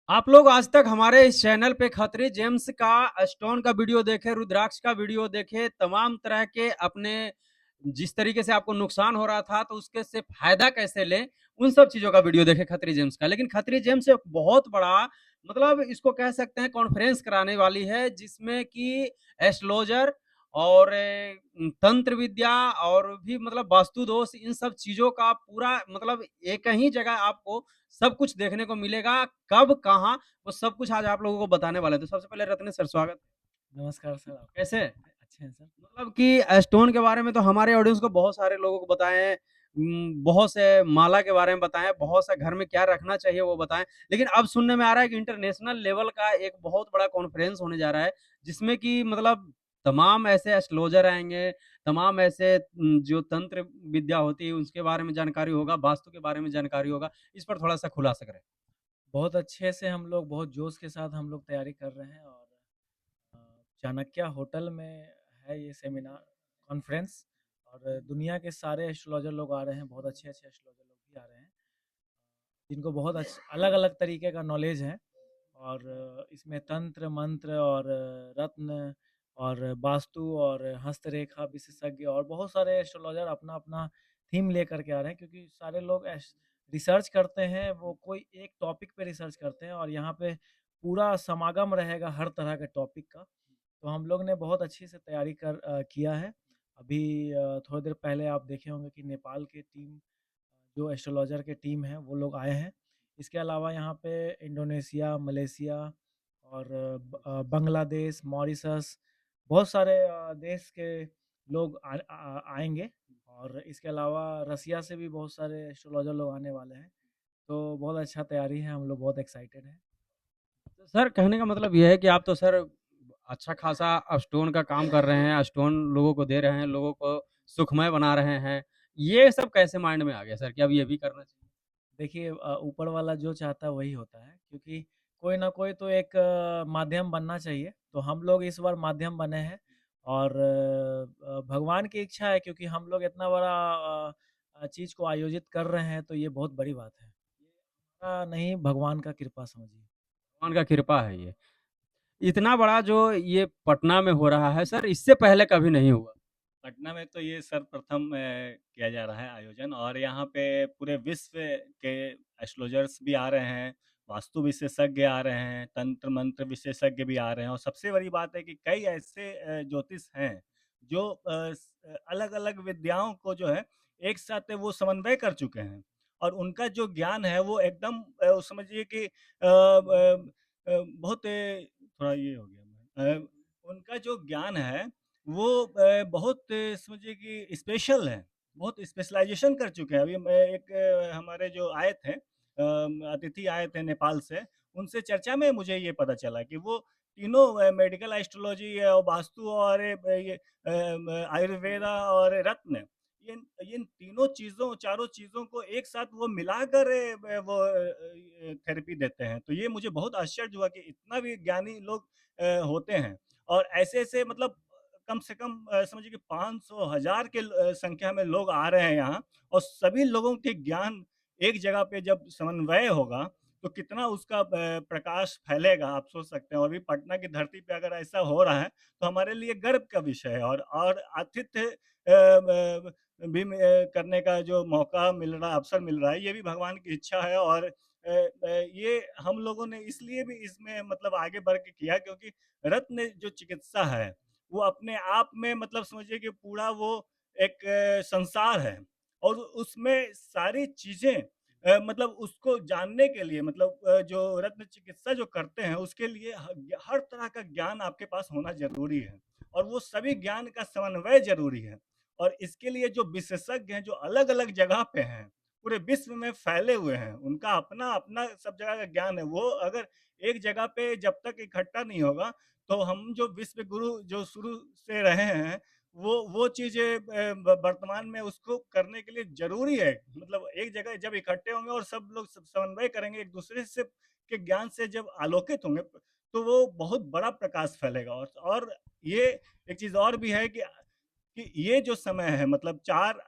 आप लोग आज तक हमारे इस चैनल पे खत्री जेम्स का स्टोन का वीडियो देखे, रुद्राक्ष का वीडियो देखे, तमाम तरह के अपने जिस तरीके से आपको नुकसान हो रहा था तो उसके से फायदा कैसे लें, उन सब चीजों का वीडियो देखे खत्री जेम्स का। लेकिन खत्री जेम्स एक बहुत बड़ा मतलब इसको कह सकते हैं कॉन्फ्रेंस कराने वाली है, जिसमें कि एस्ट्रोलॉजर और तंत्र विद्या और भी मतलब वास्तु दोष, इन सब चीजों का पूरा मतलब एक ही जगह आपको सब कुछ देखने को मिलेगा। कब कहाँ वो सब कुछ आज आप लोगों को बताने वाले। तो सबसे पहले रत्न सर स्वागत। नमस्कार सर, आपका भी कैसे अच्छे हैं सर। मतलब कि स्टोन के बारे में तो हमारे ऑडियंस को बहुत सारे लोगों को बताएं, बहुत से माला के बारे में बताएं, बहुत सा घर में क्या रखना चाहिए वो बताएं। लेकिन अब सुनने में आ रहा है कि इंटरनेशनल लेवल का एक बहुत बड़ा कॉन्फ्रेंस होने जा रहा है, जिसमें कि मतलब तमाम ऐसे एस्ट्रोलॉजर आएंगे, तमाम ऐसे जो तंत्र विद्या होती है उसके बारे में जानकारी होगा, वास्तु के बारे में जानकारी होगा। इस पर थोड़ा सा खुलासा करें। बहुत अच्छे से हम लोग बहुत जोश के साथ हम लोग तैयारी कर रहे हैं और अ, चाणक्य होटल में है ये सेमिनार कॉन्फ्रेंस और दुनिया के सारे एस्ट्रोलॉजर लोग आ रहे हैं, बहुत अच्छे-अच्छे एस्ट्रोलॉजर लोग भी आ रहे हैं, जिनको बहुत अलग-अलग तरीके का नॉलेज है और इसमें तंत्र, मंत्र और रत्न और वास्तु और हस्तरेखा विशेषज्ञ और बहुत सारे एस्ट्रोलॉजर अपना-अपना थीम लेकर के आ रहे हैं क्योंकि सारे लोग रिसर्च करते हैं, वो कोई एक टॉपिक पे रिसर्च करते हैं और यहाँ पे पूरा समागम रहेगा हर तरह के टॉपिक का। तो हम लोग ने बहुत अच्छी से तैयारी किया है। अभी थोड़ी देर पहले आप देखे होंगे कि नेपाल की टीम जो एस्ट्रोलॉजर के टीम है वो लोग आए हैं। इसके अलावा यहाँ पे इंडोनेशिया, मलेशिया और बांग्लादेश, मॉरिशस बहुत सारे देश के लोग आएँगे और इसके अलावा रसिया से भी बहुत सारे एस्ट्रोलॉजर लोग आने वाले हैं। तो बहुत अच्छा तैयारी है, हम लोग बहुत एक्साइटेड हैं। तो सर कहने का मतलब ये है कि आप तो सर अच्छा खासा स्टोन का काम कर रहे हैं, स्टोन लोगों को दे रहे हैं, लोगों को सुखमय बना रहे हैं। ये सब कैसे माइंड में आ गया सर कि अब ये भी करना चाहिए? देखिए ऊपर वाला जो चाहता है वही होता है क्योंकि कोई ना कोई तो एक माध्यम बनना चाहिए तो हम लोग इस बार माध्यम बने हैं और भगवान की इच्छा है क्योंकि हम लोग इतना बड़ा चीज़ को आयोजित कर रहे हैं तो ये बहुत बड़ी बात है। ये हमारा नहीं भगवान का कृपा समझिए। भगवान का कृपा है ये। इतना बड़ा जो ये पटना में हो रहा है सर, इससे पहले कभी नहीं हुआ। पटना में तो ये सर्वप्रथम किया जा रहा है आयोजन और यहाँ पे पूरे विश्व के एस्ट्रोलॉजर्स भी आ रहे हैं, वास्तु विशेषज्ञ आ रहे हैं, तंत्र मंत्र विशेषज्ञ भी आ रहे हैं और सबसे बड़ी बात है कि कई ऐसे ज्योतिष हैं जो अलग-अलग विद्याओं को जो है एक साथ वो समन्वय कर चुके हैं और उनका जो ज्ञान है वो एकदम समझिए कि बहुत थोड़ा ये हो गया उनका जो ज्ञान है वो बहुत समझिए कि स्पेशल है, बहुत स्पेशलाइज़ेशन कर चुके हैं। अभी मैं एक हमारे जो आए थे अतिथि आए थे नेपाल से, उनसे चर्चा में मुझे ये पता चला कि वो तीनों मेडिकल एस्ट्रोलॉजी वास्तु और ये आयुर्वेदा और रत्न, इन तीनों चीज़ों चारों चीज़ों को एक साथ वो मिलाकर वो थेरेपी देते हैं। तो ये मुझे बहुत आश्चर्य हुआ कि इतना भी ज्ञानी लोग होते हैं और ऐसे-ऐसे मतलब कम से कम समझिए कि 500 हज़ार के संख्या में लोग आ रहे हैं यहाँ और सभी लोगों के ज्ञान एक जगह पे जब समन्वय होगा, तो कितना उसका प्रकाश फैलेगा आप सोच सकते हैं और अभी पटना की धरती पे अगर ऐसा हो रहा है, तो हमारे लिए गर्व का विषय है और आतिथ्य ब भी करने का जो मौका मिल रहा है, अवसर मिल रहा है, ये भी भगवान की इच्छा है और ये हम लोगों ने इसलिए भी इसमें मतलब आगे बढ़ के किया क्योंकि रत्न जो चिकित्सा है, वो अपने आप में मतलब समझिए कि पूरा वो एक संसार है और उसमें सारी चीज़ें मतलब उसको जानने के लिए मतलब जो रत्न चिकित्सा जो करते हैं उसके लिए हर तरह का ज्ञान आपके पास होना ज़रूरी है और वो सभी ज्ञान का समन्वय ज़रूरी है और इसके लिए जो विशेषज्ञ हैं, जो अलग-अलग जगह पे हैं, पूरे विश्व में फैले हुए हैं, उनका अपना-अपना सब जगह का ज्ञान है। वो अगर एक जगह पे जब तक इकट्ठा नहीं होगा तो हम जो विश्व गुरु जो शुरू से रहे हैं, वो चीज़ें वर्तमान में उसको करने के लिए ज़रूरी है। मतलब एक जगह जब इकट्ठे होंगे और सब लोग समन्वय करेंगे एक-दूसरे से के ज्ञान से जब आलोकित होंगे, तो वो बहुत बड़ा प्रकाश फैलेगा और ये एक चीज़ और भी है कि ये जो समय है मतलब 4,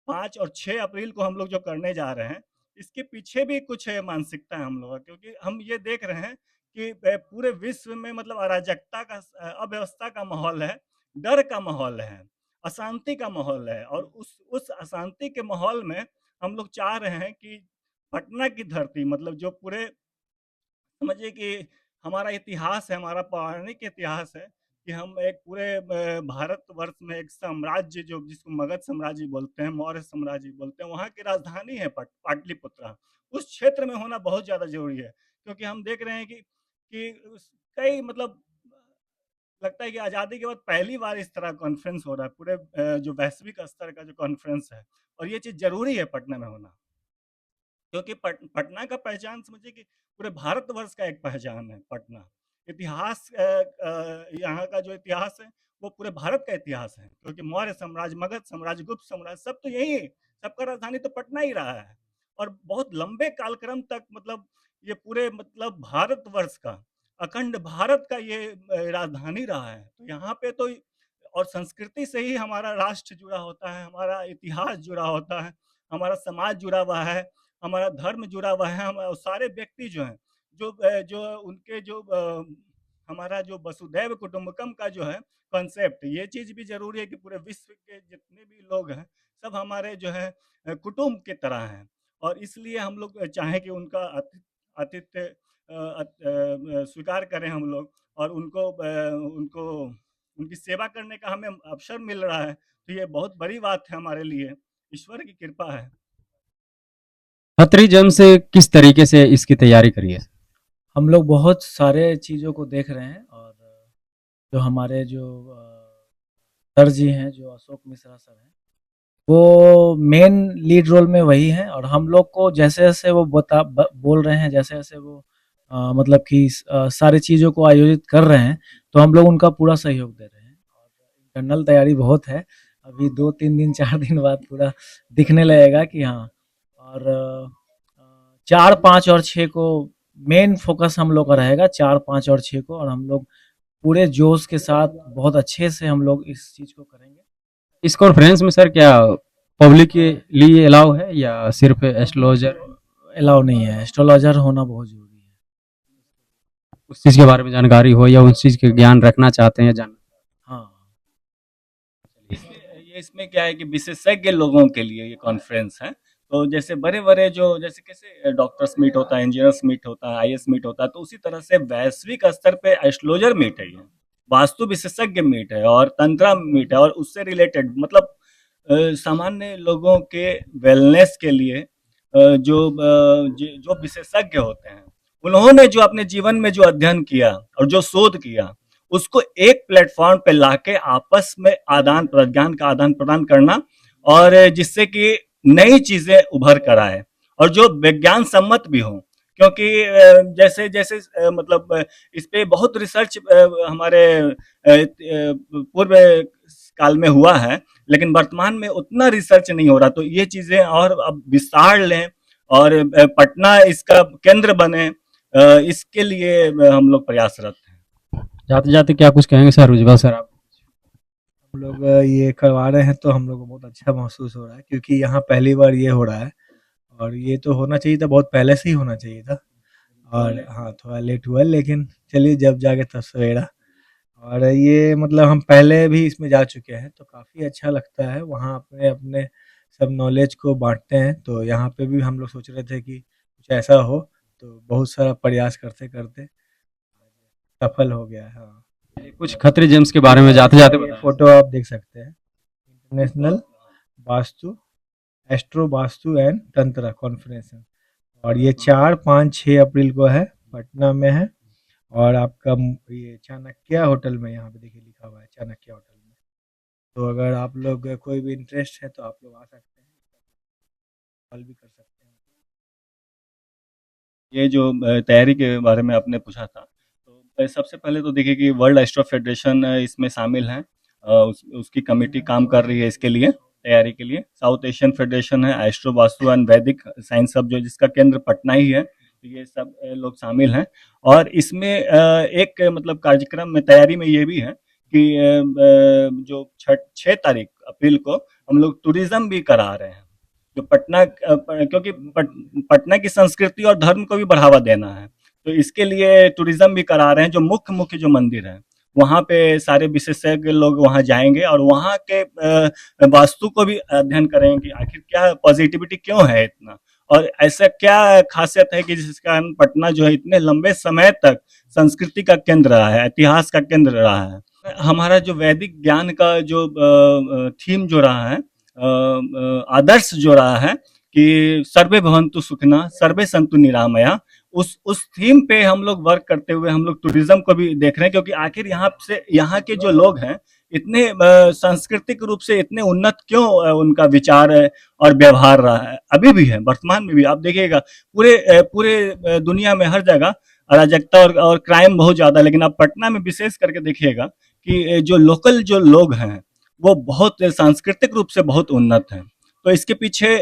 5 और 6 अप्रैल को हम लोग जो करने जा रहे हैं, इसके पीछे भी कुछ मानसिकता है हम लोगों का, क्योंकि हम ये देख रहे हैं कि पूरे विश्व में मतलब अराजकता का अव्यवस्था का माहौल है, डर का माहौल है, अशांति का माहौल है, और उस अशांति के माहौल में हम लोग चाह रहे हैं कि पटना की धरती, मतलब जो पूरे समझिए कि हमारा इतिहास है, हमारा पौराणिक इतिहास है कि हम एक पूरे भारतवर्ष में एक साम्राज्य, जो जिसको मगध साम्राज्य बोलते हैं, मौर्य साम्राज्य बोलते हैं, वहाँ की राजधानी है पाटलिपुत्र। उस क्षेत्र में होना बहुत ज़्यादा ज़रूरी है, क्योंकि हम देख रहे हैं कि कई मतलब लगता है कि आज़ादी के बाद पहली बार इस तरह कॉन्फ्रेंस हो रहा है, पूरे जो वैश्विक स्तर का जो कॉन्फ्रेंस है, और ये चीज़ ज़रूरी है पटना में होना। क्योंकि पटना का पहचान समझिए कि पूरे भारतवर्ष का एक पहचान है पटना। इतिहास यहाँ का जो इतिहास है, वो पूरे भारत का इतिहास है, क्योंकि मौर्य साम्राज्य, मगध साम्राज्य, गुप्त साम्राज्य, सब तो यही है, सबका राजधानी तो पटना ही रहा है। और बहुत लंबे कालक्रम तक मतलब ये पूरे मतलब भारतवर्ष का, अखंड भारत का ये राजधानी रहा है। तो यहाँ पे तो और संस्कृति से ही हमारा राष्ट्र जुड़ा होता है, हमारा इतिहास जुड़ा होता है, हमारा समाज जुड़ा हुआ है, हमारा धर्म जुड़ा हुआ है, हम सारे व्यक्ति जो हैं, जो उनके जो हमारा जो वसुधैव कुटुंबकम का जो है कॉन्सेप्ट, ये चीज़ भी ज़रूरी है कि पूरे विश्व के जितने भी लोग हैं, सब हमारे जो है कुटुंब की तरह हैं। और इसलिए हम लोग चाहें कि उनका आतिथ्य स्वीकार करें हम लोग, और उनको उनकी सेवा करने का हमें अवसर मिल रहा है, तो ये बहुत बड़ी बात है हमारे लिए, ईश्वर की कृपा है। खत्री जेम्स से किस तरीके से इसकी तैयारी करी है? हम लोग बहुत सारे चीज़ों को देख रहे हैं, और जो हमारे जो सर जी हैं, जो अशोक मिश्रा सर हैं, वो मेन लीड रोल में वही हैं, और हम लोग को जैसे-जैसे वो बोल रहे हैं, जैसे-जैसे वो मतलब कि सारी चीज़ों को आयोजित कर रहे हैं, तो हम लोग उनका पूरा सहयोग दे रहे हैं। और इंटरनल तैयारी बहुत है, अभी 2-3 दिन 4 दिन बाद पूरा दिखने लगेगा कि हाँ। और 4, 5 और 6 को मेन फ़ोकस हम लोग का रहेगा, 4, 5 और 6 को, और हम लोग पूरे जोश के साथ बहुत अच्छे से हम लोग इस चीज़ को करेंगे। इस कॉन्फ्रेंस में सर क्या पब्लिक के लिए अलाउ है या सिर्फ एस्ट्रोलॉजर अलाउ नहीं है, एस्ट्रोलॉजर होना बहुत ज़रूरी है। उस चीज़ के बारे में जानकारी हो या उस चीज़ के ज्ञान रखना चाहते हैं या जान हाँ। इसमें क्या है कि विशेषज्ञ लोगों के लिए ये कॉन्फ्रेंस है। तो जैसे बड़े-बड़े जो जैसे कैसे डॉक्टर्स मीट होता है, इंजीनियर्स मीट होता है, आईएएस मीट होता है, तो उसी तरह से वैश्विक स्तर पे एस्ट्रोलॉजर मीट है ये। वास्तु विशेषज्ञ मीट है और तंत्रा मीट है, और उससे रिलेटेड मतलब सामान्य लोगों के वेलनेस के लिए जो विशेषज्ञ होते हैं, उन्होंने जो अपने जीवन में जो अध्ययन किया और जो शोध किया, उसको एक प्लेटफॉर्म पे लाके आपस में ज्ञान का आदान प्रदान करना, और जिससे कि नई चीजें उभर कर आए और जो विज्ञान सम्मत भी हो, क्योंकि जैसे जैसे मतलब इस पे बहुत रिसर्च हमारे पूर्व काल में हुआ है, लेकिन वर्तमान में उतना रिसर्च नहीं हो रहा, तो ये चीजें और अब विस्तार लें और पटना इसका केंद्र बने, इसके लिए हम लोग प्रयासरत हैं। जाते-जाते क्या कुछ कहेंगे सर उज्ज्वल सर आप? हम लोग ये करवा रहे हैं तो हम लोग को बहुत अच्छा महसूस हो रहा है, क्योंकि यहाँ पहली बार ये हो रहा है, और ये तो होना चाहिए था, बहुत पहले से ही होना चाहिए था। और हाँ, थोड़ा लेट हुआ है, लेकिन चलिए जब जागे तब सवेरा। और ये मतलब हम पहले भी इसमें जा चुके हैं, तो काफ़ी अच्छा लगता है, वहाँ अपने-अपने सब नॉलेज को बाँटते हैं, तो यहाँ पे भी हम लोग सोच रहे थे कि कुछ ऐसा हो, तो बहुत सारा प्रयास करते-करते सफल हो गया है। हाँ। कुछ खत्री जेम्स के बारे में जाते-जाते ये बताएं। फ़ोटो आप देख सकते हैं, international vastu astro vastu and तंत्र कॉन्फ्रेंस है, और ये 4, 5, 6 अप्रैल को है, पटना में है, और आपका ये चाणक्य होटल में, यहाँ पे देखिए लिखा हुआ है चाणक्य होटल में। तो अगर आप लोग कोई भी इंटरेस्ट है तो आप लोग आ सकते हैं, कॉल भी कर सकते हैं। ये जो तैयारी के बारे में आपने पूछा था, तो सबसे पहले तो देखिए कि वर्ल्ड एस्ट्रो फेडरेशन इसमें शामिल है, उसकी कमेटी काम कर रही है इसके लिए, तैयारी के लिए। साउथ एशियन फेडरेशन है, एस्ट्रो वास्तु एंड वैदिक साइंस सब, जो जिसका केंद्र पटना ही है, तो ये सब लोग शामिल हैं। और इसमें एक मतलब कार्यक्रम में तैयारी में ये भी है कि जो 6 तारीख अप्रैल को हम लोग टूरिज्म भी करा रहे हैं, जो पटना क्योंकि पटना की संस्कृति और धर्म को भी बढ़ावा देना है, तो इसके लिए टूरिज्म भी करा रहे हैं। जो मुख्य जो मंदिर हैं वहाँ पे सारे विशेषज्ञ लोग वहाँ जाएंगे और वहाँ के वास्तु को भी अध्ययन करेंगे कि आखिर क्या पॉजिटिविटी क्यों है इतना, और ऐसा क्या खासियत है कि जिसके कारण पटना जो है इतने लंबे समय तक संस्कृति का केंद्र रहा है, इतिहास का केंद्र रहा है। हमारा जो वैदिक ज्ञान का जो थीम जो रहा है, आदर्श जो रहा है कि सर्वे भवन्तु सुखिनः सर्वे सन्तु निरामया, उस थीम पे हम लोग वर्क करते हुए हम लोग टूरिज्म को भी देख रहे हैं, क्योंकि आखिर यहाँ के जो लोग हैं इतने सांस्कृतिक रूप से इतने उन्नत क्यों उनका विचार और व्यवहार रहा है, अभी भी है, वर्तमान में भी आप देखिएगा पूरे दुनिया में हर जगह अराजकता और क्राइम बहुत ज्यादा, लेकिन आप पटना में विशेष करके देखिएगा कि जो लोकल जो लोग हैं वो बहुत सांस्कृतिक रूप से बहुत उन्नत हैं। तो इसके पीछे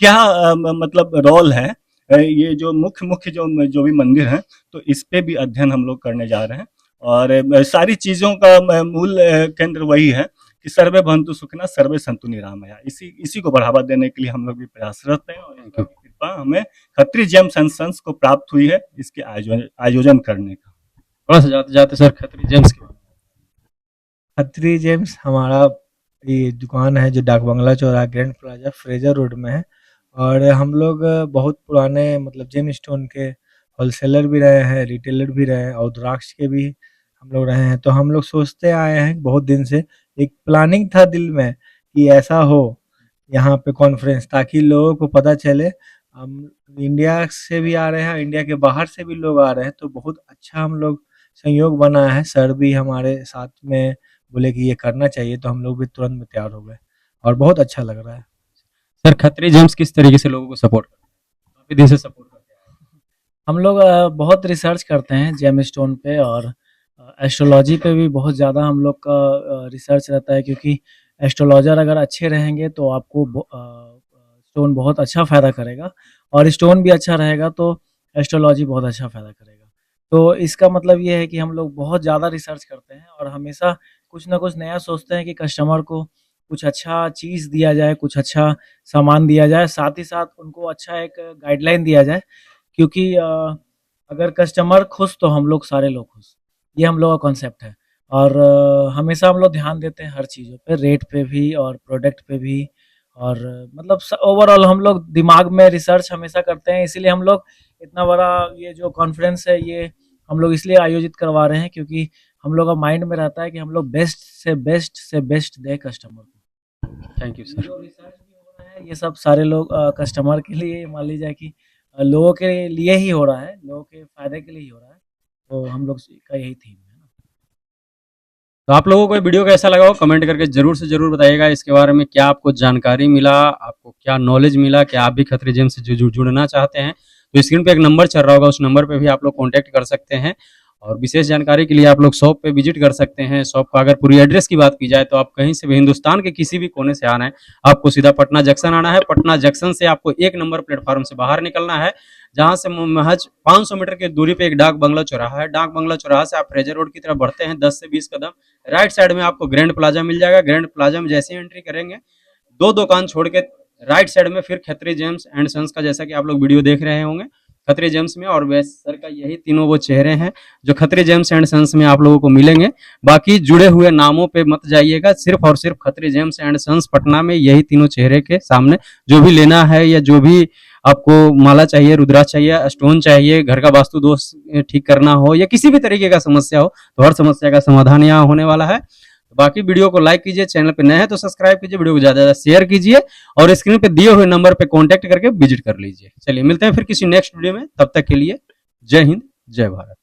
क्या मतलब रोल है, ये जो मुख्य जो भी मंदिर हैं, तो इस पे भी अध्ययन हम लोग करने जा रहे हैं। और सारी चीजों का मूल केंद्र वही है कि सर्वे भवन्तु सुखिनः सर्वे सन्तु निरामया, इसी को बढ़ावा देने के लिए हम लोग भी प्रयासरत हैं, और इनकी कृपा हमें खत्री जेम्स एंड सन्स को प्राप्त हुई है इसके आयोजन करने का। थोड़ा सा जाते जाते सर खत्री जेम्स के खत्री जेम्स हमारा ये दुकान है जो डाक बंगला चौराहा ग्रैंड प्लाजा फ्रेजर रोड में है, और हम लोग बहुत पुराने मतलब जेम स्टोन के होलसेलर भी रहे हैं, रिटेलर भी रहे हैं, और रुद्राक्ष के भी हम लोग रहे हैं। तो हम लोग सोचते आए हैं बहुत दिन से, एक प्लानिंग था दिल में कि ऐसा हो यहाँ पे कॉन्फ्रेंस, ताकि लोगों को पता चले। हम इंडिया से भी आ रहे हैं, इंडिया के बाहर से भी लोग आ रहे हैं, तो बहुत अच्छा हम लोग संयोग बना है। सर भी हमारे साथ में बोले कि ये करना चाहिए, तो हम लोग भी तुरंत में तैयार हो गए और बहुत अच्छा लग रहा है। सर खत्री जेम्स किस तरीके से लोगों को सपोर्ट करते हैं? काफी दिन से सपोर्ट करते हैं। हम लोग बहुत रिसर्च करते हैं जेम स्टोन पे, और एस्ट्रोलॉजी पे भी बहुत ज़्यादा हम लोग का रिसर्च रहता है, क्योंकि एस्ट्रोलॉजर अगर अच्छे रहेंगे तो आपको स्टोन बहुत अच्छा फ़ायदा करेगा, और स्टोन भी अच्छा रहेगा तो एस्ट्रोलॉजी बहुत अच्छा फ़ायदा करेगा। तो इसका मतलब ये है कि हम लोग बहुत ज़्यादा रिसर्च करते हैं और हमेशा कुछ ना कुछ नया सोचते हैं कि कस्टमर को कुछ अच्छा चीज़ दिया जाए, कुछ अच्छा सामान दिया जाए, साथ ही साथ उनको अच्छा एक गाइडलाइन दिया जाए, क्योंकि अगर कस्टमर खुश तो हम लोग सारे लोग खुश, ये हम लोग का कॉन्सेप्ट है। और हमेशा हम लोग ध्यान देते हैं हर चीज़ों पे, रेट पे भी और प्रोडक्ट पे भी, और मतलब ओवरऑल हम लोग दिमाग में रिसर्च हमेशा करते हैं। इसीलिए हम लोग इतना बड़ा ये जो कॉन्फ्रेंस है ये हम लोग इसलिए आयोजित करवा रहे हैं, क्योंकि हम लोग का माइंड में रहता है कि हम लोग बेस्ट से बेस्ट दें कस्टमर को। Thank you sir. जो रिसर्च भी हो रहा है ये सब सारे लोग कस्टमर के लिए, मान लीजिए कि लोगों के लिए ही हो रहा है, लोगों के फायदे के लिए ही हो रहा है, तो हम लोग का यही थीम है ना। तो आप लोगों को ये वीडियो कैसा लगा हो कमेंट करके जरूर से जरूर बताइएगा। इसके बारे में क्या आपको जानकारी मिला, आपको क्या नॉलेज मिला, क्या आप भी खत्री जेम से जुड़ना चाहते हैं, तो स्क्रीन पे एक नंबर चल रहा होगा, उस नंबर पे भी आप लोग कांटेक्ट कर सकते हैं। और विशेष जानकारी के लिए आप लोग शॉप पे विजिट कर सकते हैं। शॉप का अगर पूरी एड्रेस की बात की जाए तो आप कहीं से भी हिंदुस्तान के किसी भी कोने से आना है, आपको सीधा पटना जंक्शन आना है। पटना जंक्शन से आपको 1 नंबर प्लेटफॉर्म से बाहर निकलना है, जहां से महज 500 मीटर की दूरी पे एक डाक बंगला चौराहा है। डाक बंगला चौराहा से आप फ्रेजर रोड की तरफ बढ़ते हैं 10 से 20 कदम, राइट साइड में आपको ग्रैंड प्लाजा मिल जाएगा। ग्रैंड प्लाजा में जैसे ही एंट्री करेंगे 2 दुकान छोड़ के राइट साइड में फिर खत्री जेम्स एंड सन्स का, जैसा कि आप लोग वीडियो देख रहे होंगे खत्री जेम्स में, और वैसे सर का यही तीनों वो चेहरे हैं जो खत्री जेम्स एंड सन्स में आप लोगों को मिलेंगे। बाकी जुड़े हुए नामों पे मत जाइएगा, सिर्फ और सिर्फ Khatri gems and sons Patna में यही तीनों चेहरे के सामने जो भी लेना है, या जो भी आपको माला चाहिए, रुद्राक्ष चाहिए, स्टोन चाहिए, घर का वास्तु दोष ठीक करना हो, या किसी भी तरीके का समस्या हो, तो हर समस्या का समाधान यहाँ होने वाला है। बाकी वीडियो को लाइक कीजिए, चैनल पे नए हैं तो सब्सक्राइब कीजिए, वीडियो को ज्यादा ज्यादा शेयर कीजिए, और स्क्रीन पे दिए हुए नंबर पे कांटेक्ट करके विजिट कर लीजिए। चलिए मिलते हैं फिर किसी नेक्स्ट वीडियो में, तब तक के लिए जय हिंद जय भारत।